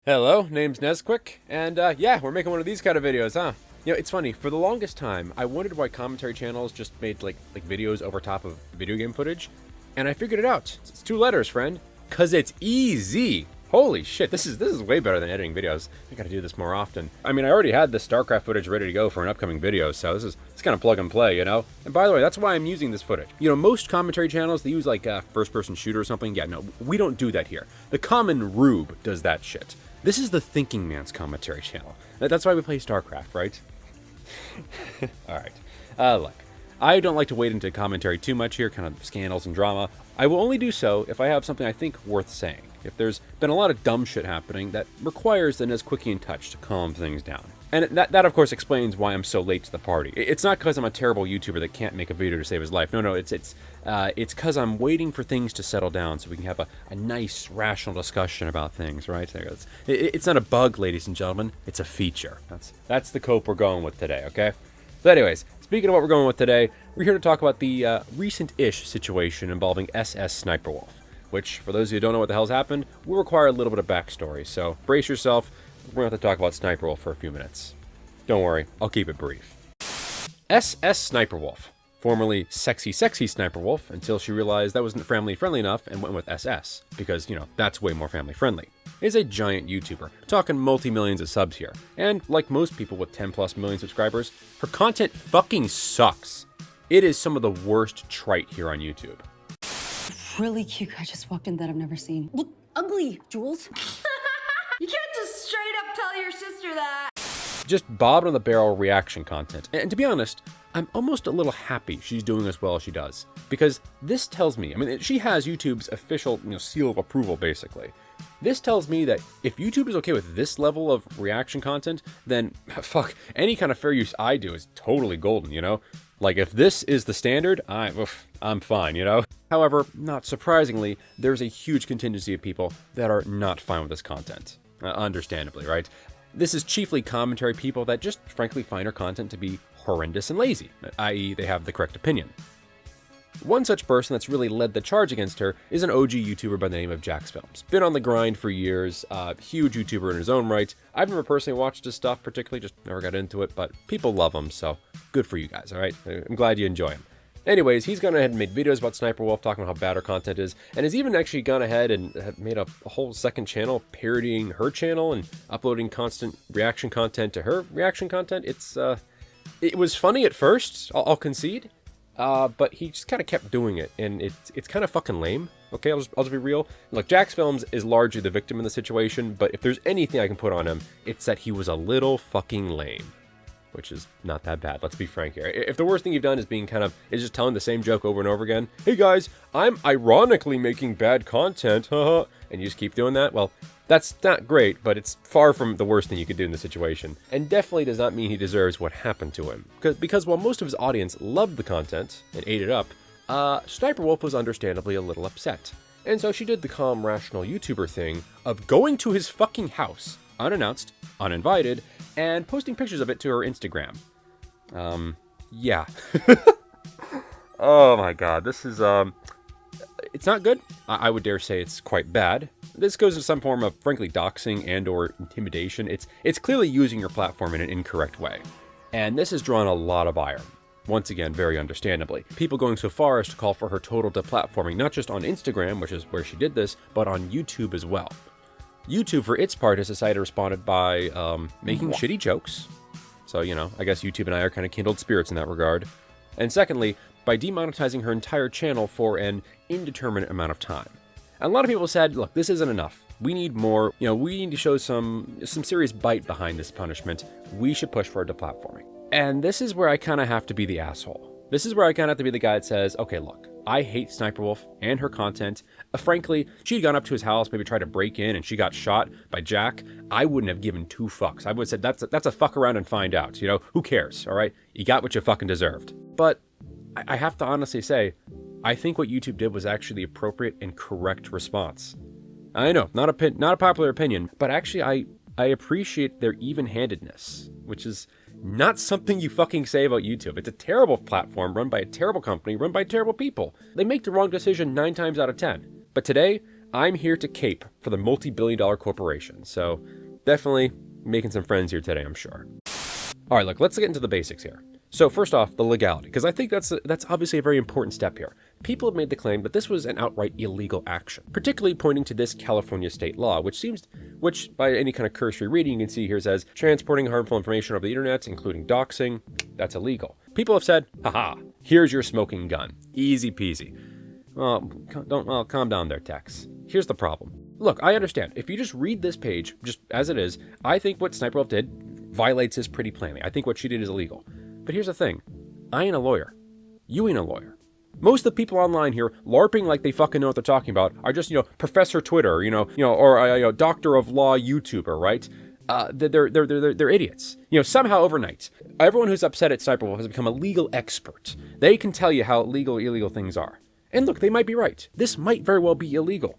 Hello, name's Nezquik, and yeah, we're making one of these kind of videos, huh? You know, it's funny, for the longest time, I wondered why commentary channels just made like videos over top of video game footage, and I figured it out. It's two letters, friend. 'Cause it's easy! Holy shit, this is way better than editing videos. I gotta do this more often. I mean, I already had the StarCraft footage ready to go for an upcoming video, so it's kind of plug and play, you know? And by the way, that's why I'm using this footage. You know, most commentary channels, they use like a first-person shooter or something. Yeah, no, we don't do that here. The common rube does that shit. This is the thinking man's commentary channel. That's why we play StarCraft, right? Alright. Look, I don't like to wade into commentary too much here, kind of scandals and drama. I will only do so if I have something I think worth saying. If there's been a lot of dumb shit happening that requires the Nezquikian touch to calm things down. And that of course explains why I'm so late to the party. It's not because I'm a terrible YouTuber that can't make a video to save his life. No, it's because I'm waiting for things to settle down so we can have a nice, rational discussion about things, right? It's not a bug, ladies and gentlemen. It's a feature. That's the cope we're going with today, okay? But anyways, speaking of what we're going with today, we're here to talk about the recent-ish situation involving SSSniperwolf, which, for those of you who don't know what the hell's happened, will require a little bit of backstory. So brace yourself. We're going to have to talk about Sniperwolf for a few minutes. Don't worry, I'll keep it brief. SSSniperwolf, formerly Sexy Sniperwolf, until she realized that wasn't family-friendly enough and went with SS, because, you know, that's way more family-friendly, is a giant YouTuber, talking multi-millions of subs here. And like most people with 10+ million subscribers, her content fucking sucks. It is some of the worst trite here on YouTube. Really cute guy just walked in that I've never seen. Look ugly, Jules. You can't just straight up tell your sister that. Just bottom-of-the-barrel reaction content. And to be honest, I'm almost a little happy she's doing as well as she does. Because this tells me, I mean, she has YouTube's official, seal of approval, basically. This tells me that if YouTube is okay with this level of reaction content, then, fuck, any kind of fair use I do is totally golden, you know? Like, if this is the standard, I'm fine, you know? However, not surprisingly, there's a huge contingency of people that are not fine with this content. Understandably, right? This is chiefly commentary people that just frankly find her content to be horrendous and lazy, i.e. they have the correct opinion. One such person that's really led the charge against her is an OG YouTuber by the name of jacksfilms. Been on the grind for years, huge YouTuber in his own right. I've never personally watched his stuff particularly, just never got into it, but people love him, so good for you guys, alright? I'm glad you enjoy him. Anyways, he's gone ahead and made videos about Sniperwolf, talking about how bad her content is, and has even actually gone ahead and made a whole second channel parodying her channel and uploading constant reaction content to her reaction content. It was funny at first, I'll concede, but he just kind of kept doing it, and it's kind of fucking lame. Okay, I'll just be real. Look, jacksfilms is largely the victim in the situation, but if there's anything I can put on him, it's that he was a little fucking lame. Which is not that bad, let's be frank here. If the worst thing you've done is just telling the same joke over and over again, hey guys, I'm ironically making bad content, haha, and you just keep doing that, well, that's not great, but it's far from the worst thing you could do in the situation, and definitely does not mean he deserves what happened to him. Because while most of his audience loved the content and ate it up, Sniperwolf was understandably a little upset. And so she did the calm, rational YouTuber thing of going to his fucking house, unannounced, uninvited, and posting pictures of it to her Instagram. Yeah. Oh my god, this is, it's not good. I would dare say it's quite bad. This goes to some form of, frankly, doxing and or intimidation. It's clearly using your platform in an incorrect way. And this has drawn a lot of ire. Once again, very understandably. People going so far as to call for her total deplatforming, not just on Instagram, which is where she did this, but on YouTube as well. YouTube, for its part, has decided to respond by making shitty jokes. So, you know, I guess YouTube and I are kind of kindled spirits in that regard. And secondly, by demonetizing her entire channel for an indeterminate amount of time. And a lot of people said, look, this isn't enough. We need more, we need to show some serious bite behind this punishment. We should push for a deplatforming. And this is where I kind of have to be the asshole. This is where I kind of have to be the guy that says, okay, look, I hate Sniperwolf and her content. Frankly, she'd gone up to his house, maybe tried to break in, and she got shot by Jack. I wouldn't have given two fucks. I would have said, that's a fuck around and find out. Who cares, all right? You got what you fucking deserved. But I have to honestly say, I think what YouTube did was actually the appropriate and correct response. I know, not a popular opinion, but actually I appreciate their even-handedness, which is not something you fucking say about YouTube. It's a terrible platform run by a terrible company, run by terrible people. They make the wrong decision 9 times out of 10. But today, I'm here to cape for the multi-billion-dollar corporation. So definitely making some friends here today, I'm sure. All right, look, let's get into the basics here. So first off, the legality, because I think that's obviously a very important step here. People have made the claim that this was an outright illegal action, particularly pointing to this California state law, which by any kind of cursory reading you can see here says transporting harmful information over the internet, including doxing, that's illegal. People have said, haha, here's your smoking gun. Easy peasy. Well, calm down there, Tex. Here's the problem. Look, I understand. If you just read this page, just as it is, I think what SSSniperwolf did violates this pretty plainly. I think what she did is illegal. But here's the thing. I ain't a lawyer. You ain't a lawyer. Most of the people online here LARPing like they fucking know what they're talking about are just, Professor Twitter, or Doctor of Law YouTuber, right? They're idiots. Somehow overnight, everyone who's upset at SSSniperwolf has become a legal expert. They can tell you how illegal things are. And look, they might be right. This might very well be illegal.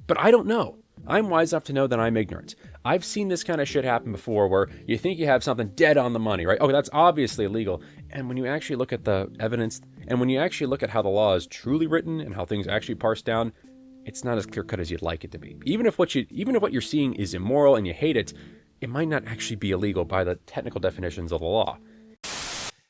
But I don't know. I'm wise enough to know that I'm ignorant. I've seen this kind of shit happen before where you think you have something dead on the money, right? Oh, that's obviously illegal. And when you actually look at the evidence, and when you actually look at how the law is truly written and how things actually parse down, it's not as clear-cut as you'd like it to be. Even if what you're seeing is immoral and you hate it, it might not actually be illegal by the technical definitions of the law.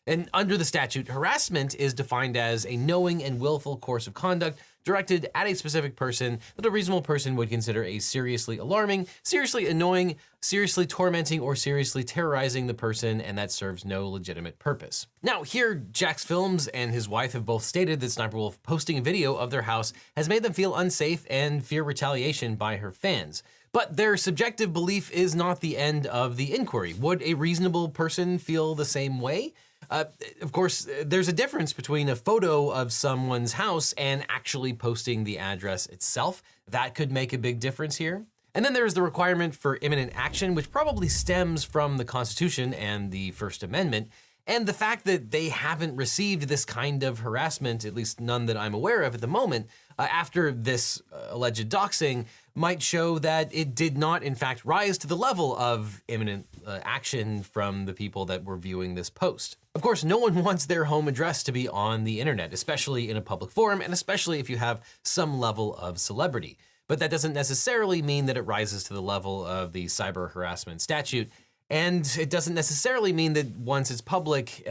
And under the statute, harassment is defined as a knowing and willful course of conduct directed at a specific person that a reasonable person would consider a seriously alarming, seriously annoying, seriously tormenting, or seriously terrorizing the person, and that serves no legitimate purpose. Now, here, jacksfilms and his wife have both stated that SSSniperwolf posting a video of their house has made them feel unsafe and fear retaliation by her fans. But their subjective belief is not the end of the inquiry. Would a reasonable person feel the same way? Of course, there's a difference between a photo of someone's house and actually posting the address itself. That could make a big difference here. And then there's the requirement for imminent action, which probably stems from the Constitution and the First Amendment. And the fact that they haven't received this kind of harassment, at least none that I'm aware of at the moment, after this alleged doxing, might show that it did not, in fact, rise to the level of imminent action from the people that were viewing this post. Of course, no one wants their home address to be on the internet, especially in a public forum, and especially if you have some level of celebrity. But that doesn't necessarily mean that it rises to the level of the cyber harassment statute, and it doesn't necessarily mean that once it's public,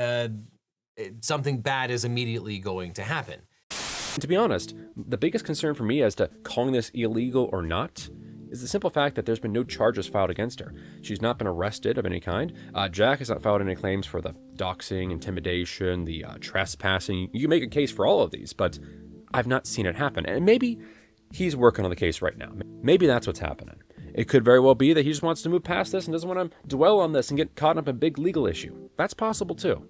something bad is immediately going to happen. To be honest, the biggest concern for me as to calling this illegal or not is the simple fact that there's been no charges filed against her. She's not been arrested of any kind. Jack has not filed any claims for the doxing, intimidation, the trespassing. You can make a case for all of these, but I've not seen it happen. And maybe he's working on the case right now. Maybe that's what's happening. It could very well be that he just wants to move past this and doesn't want to dwell on this and get caught up in a big legal issue. That's possible too.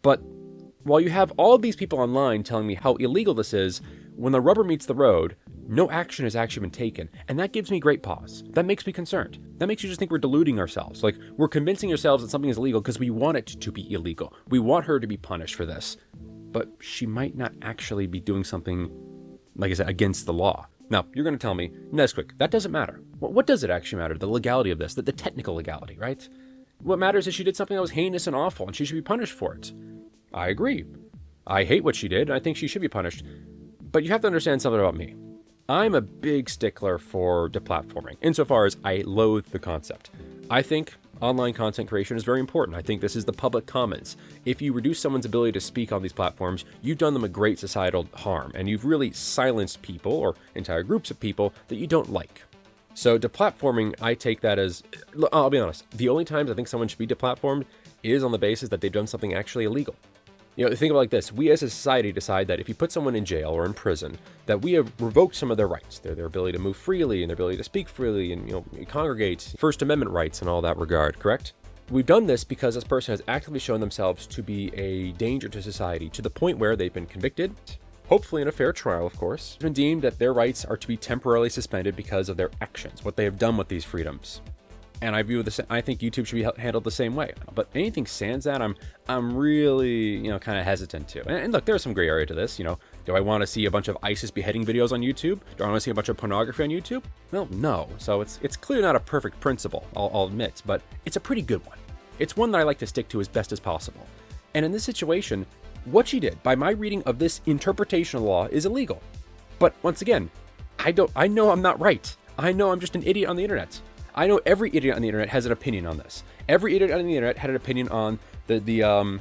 But while you have all of these people online telling me how illegal this is, when the rubber meets the road, no action has actually been taken. And that gives me great pause. That makes me concerned. That makes you just think we're deluding ourselves. Like, we're convincing ourselves that something is illegal because we want it to be illegal. We want her to be punished for this. But she might not actually be doing something, like I said, against the law. Now, you're going to tell me, Nezquik, that doesn't matter. What does it actually matter? The legality of this, the technical legality, right? What matters is she did something that was heinous and awful, and she should be punished for it. I agree. I hate what she did, and I think she should be punished. But you have to understand something about me. I'm a big stickler for deplatforming, insofar as I loathe the concept. I think online content creation is very important. I think this is the public commons. If you reduce someone's ability to speak on these platforms, you've done them a great societal harm, and you've really silenced people, or entire groups of people, that you don't like. So deplatforming, I take that as, I'll be honest, the only times I think someone should be deplatformed is on the basis that they've done something actually illegal. Think of it like this. We as a society decide that if you put someone in jail or in prison, that we have revoked some of their rights, their ability to move freely and their ability to speak freely and, congregate, First Amendment rights and all that regard, correct? We've done this because this person has actively shown themselves to be a danger to society to the point where they've been convicted, hopefully in a fair trial, of course, been deemed that their rights are to be temporarily suspended because of their actions, what they have done with these freedoms. And I think YouTube should be handled the same way. But anything sans that, I'm really, kind of hesitant to. And look, there's some gray area to this. Do I want to see a bunch of ISIS beheading videos on YouTube? Do I want to see a bunch of pornography on YouTube? Well, no. So it's clearly not a perfect principle, I'll admit, but it's a pretty good one. It's one that I like to stick to as best as possible. And in this situation, what she did, by my reading of this interpretation of the law, is illegal. But once again, I know I'm not right. I know I'm just an idiot on the internet. I know every idiot on the internet has an opinion on this. Every idiot on the internet had an opinion on the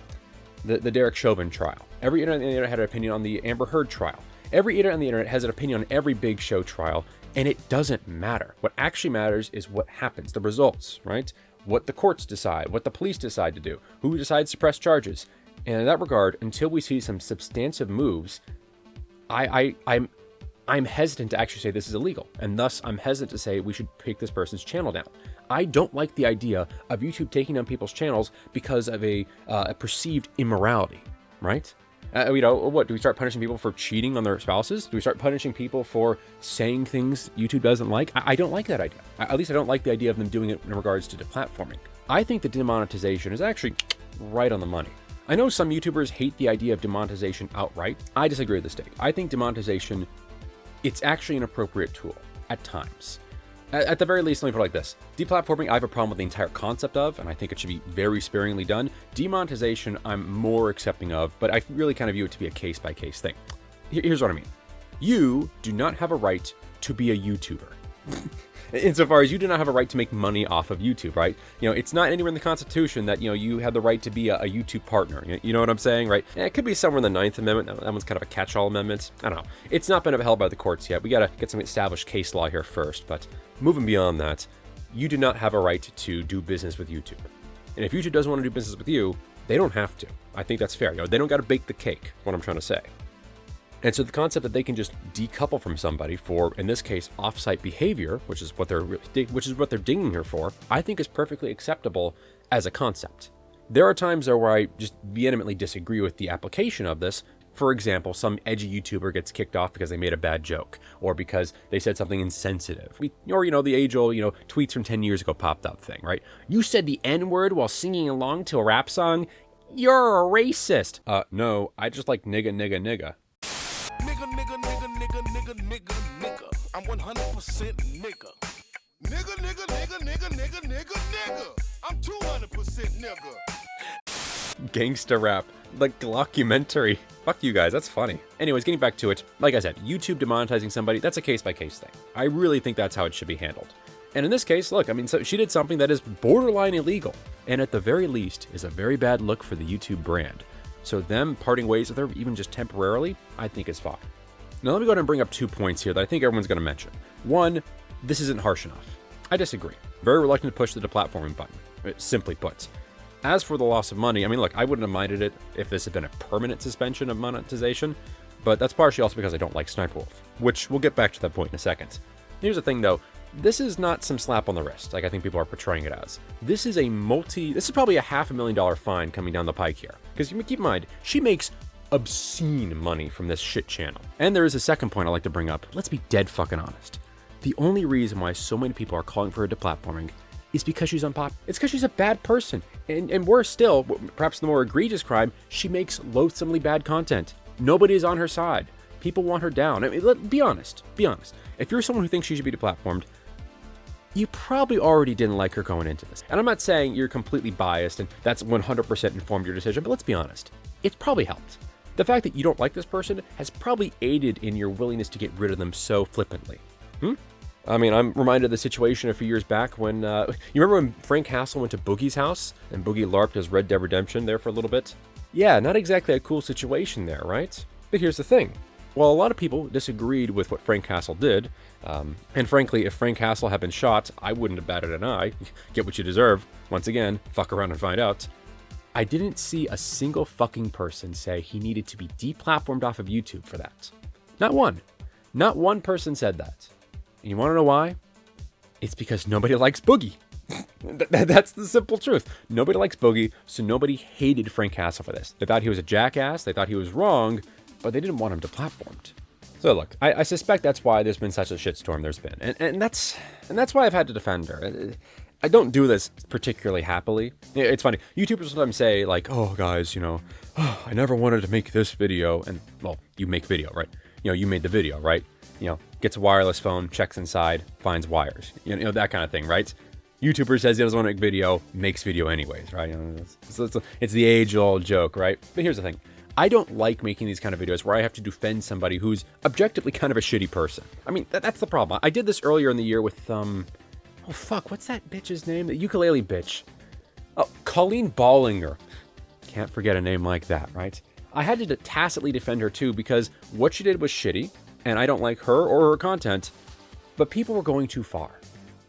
Derek Chauvin trial. Every idiot on the internet had an opinion on the Amber Heard trial. Every idiot on the internet has an opinion on every big show trial, and it doesn't matter. What actually matters is what happens, the results, right? What the courts decide, what the police decide to do, who decides to press charges. And in that regard, until we see some substantive moves, I'm hesitant to actually say this is illegal, and thus I'm hesitant to say we should take this person's channel down. I don't like the idea of YouTube taking down people's channels because of a perceived immorality, right? What, do we start punishing people for cheating on their spouses? Do we start punishing people for saying things YouTube doesn't like? I don't like that idea. At least I don't like the idea of them doing it in regards to deplatforming. I think that demonetization is actually right on the money. I know some YouTubers hate the idea of demonetization outright. I disagree with this take. I think demonetization, it's actually an appropriate tool at times. At the very least, let me put it like this. Deplatforming, I have a problem with the entire concept of, and I think it should be very sparingly done. Demonetization, I'm more accepting of, but I really kind of view it to be a case-by-case thing. Here's what I mean. You do not have a right to be a YouTuber. Insofar as you do not have a right to make money off of YouTube, right? It's not anywhere in the Constitution that, you have the right to be a YouTube partner. You know what I'm saying, right? It could be somewhere in the 9th Amendment. That one's kind of a catch-all amendment. I don't know. It's not been upheld by the courts yet. We got to get some established case law here first. But moving beyond that, you do not have a right to do business with YouTube. And if YouTube doesn't want to do business with you, they don't have to. I think that's fair. They don't got to bake the cake, is what I'm trying to say. And so the concept that they can just decouple from somebody for, in this case, off-site behavior, which is what they're dinging here for, I think is perfectly acceptable as a concept. There are times though where I just vehemently disagree with the application of this. For example, some edgy YouTuber gets kicked off because they made a bad joke, or because they said something insensitive, or the age-old tweets from 10 years ago popped up thing, right? You said the N-word while singing along to a rap song. You're a racist. No, I just like nigga, nigga, nigga. Nigga. I'm 100% nigga. Nigga. I'm 200% nigga. Gangsta rap, like Glockumentary. Fuck you guys, that's funny. Anyways, getting back to it, like I said, YouTube demonetizing somebody, that's a case-by-case thing. I really think that's how it should be handled. And in this case, look, so she did something that is borderline illegal, and at the very least is a very bad look for the YouTube brand. So them parting ways with her, even just temporarily, I think is fine. Now let me go ahead and bring up 2 points here that I think everyone's going to mention. One, this isn't harsh enough. I disagree. Very reluctant to push the deplatforming button, simply put. As for the loss of money, look, I wouldn't have minded it if this had been a permanent suspension of monetization, but that's partially also because I don't like SSSniperwolf, which we'll get back to that point in a second. Here's the thing though, this is not some slap on the wrist, like I think people are portraying it as. This is probably a $500,000 fine coming down the pike here. Because keep in mind, she makes obscene money from this shit channel. And there is a second point I'd like to bring up. Let's be dead fucking honest. The only reason why so many people are calling for her deplatforming is because she's unpopular. It's because she's a bad person. And worse still, perhaps the more egregious crime, she makes loathsomely bad content. Nobody is on her side. People want her down. Be honest. If you're someone who thinks she should be deplatformed, you probably already didn't like her going into this. And I'm not saying you're completely biased and that's 100% informed your decision, but let's be honest. It's probably helped. The fact that you don't like this person has probably aided in your willingness to get rid of them so flippantly. I'm reminded of the situation a few years back when, you remember when Frank Castle went to Boogie's house and Boogie LARPed his Red Dead Redemption there for a little bit? Yeah, not exactly a cool situation there, right? But here's the thing. While a lot of people disagreed with what Frank Castle did, and frankly, if Frank Castle had been shot, I wouldn't have batted an eye. Get what you deserve. Once again, fuck around and find out. I didn't see a single fucking person say he needed to be deplatformed off of YouTube for that. Not one. Not one person said that. And you want to know why? It's because nobody likes Boogie. That's the simple truth. Nobody likes Boogie, so nobody hated Frank Castle for this. They thought he was a jackass, they thought he was wrong, but they didn't want him deplatformed. So look, I suspect that's why there's been such a shitstorm there's been. And that's why I've had to defend her. I don't do this particularly happily. It's funny. YouTubers sometimes say like, oh guys, I never wanted to make this video. And well, you make video, right? You made the video, right? Gets a wireless phone, checks inside, finds wires, that kind of thing, right? YouTuber says he doesn't want to make video, makes video anyways, right? It's the age-old joke, right? But here's the thing. I don't like making these kind of videos where I have to defend somebody who's objectively kind of a shitty person. I mean, that's the problem. I did this earlier in the year with, oh fuck, what's that bitch's name? The ukulele bitch. Oh, Colleen Ballinger. Can't forget a name like that, right? I had to tacitly defend her too because what she did was shitty, and I don't like her or her content, but people were going too far.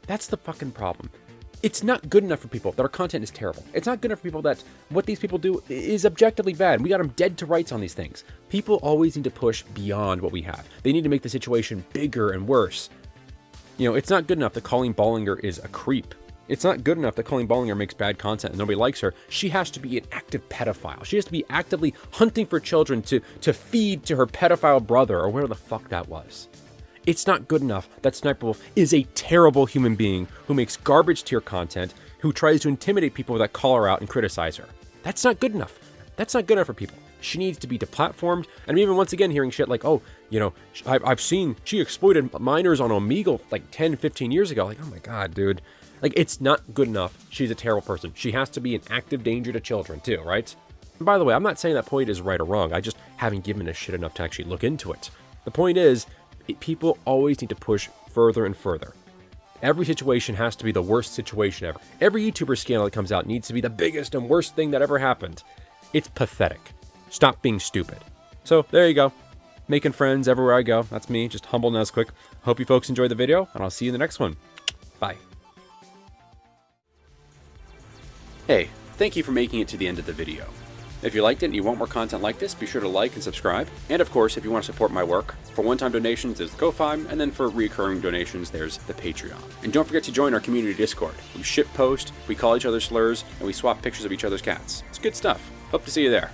That's the fucking problem. It's not good enough for people that our content is terrible. It's not good enough for people that what these people do is objectively bad. We got them dead to rights on these things. People always need to push beyond what we have. They need to make the situation bigger and worse. You know, it's not good enough that Colleen Ballinger is a creep. It's not good enough that Colleen Ballinger makes bad content and nobody likes her. She has to be an active pedophile. She has to be actively hunting for children to feed to her pedophile brother or whatever the fuck that was. It's not good enough that Sniperwolf is a terrible human being who makes garbage tier content, who tries to intimidate people that call her out and criticize her. That's not good enough. That's not good enough for people. She needs to be deplatformed. And I'm even once again hearing shit like, oh, you know, I've seen she exploited minors on Omegle like 10, 15 years ago. Like, oh my God, dude. Like, it's not good enough. She's a terrible person. She has to be an active danger to children too, right? And by the way, I'm not saying that point is right or wrong. I just haven't given a shit enough to actually look into it. The point is, people always need to push further and further. Every situation has to be the worst situation ever. Every YouTuber scandal that comes out needs to be the biggest and worst thing that ever happened. It's pathetic. Stop being stupid. So there you go. Making friends everywhere I go. That's me, just humble Nezquik. Hope you folks enjoyed the video, and I'll see you in the next one. Bye. Hey, thank you for making it to the end of the video. If you liked it and you want more content like this, be sure to like and subscribe. And of course, if you want to support my work, for one-time donations, there's the Ko-Fi, and then for recurring donations, there's the Patreon. And don't forget to join our community Discord. We shitpost, we call each other slurs, and we swap pictures of each other's cats. It's good stuff. Hope to see you there.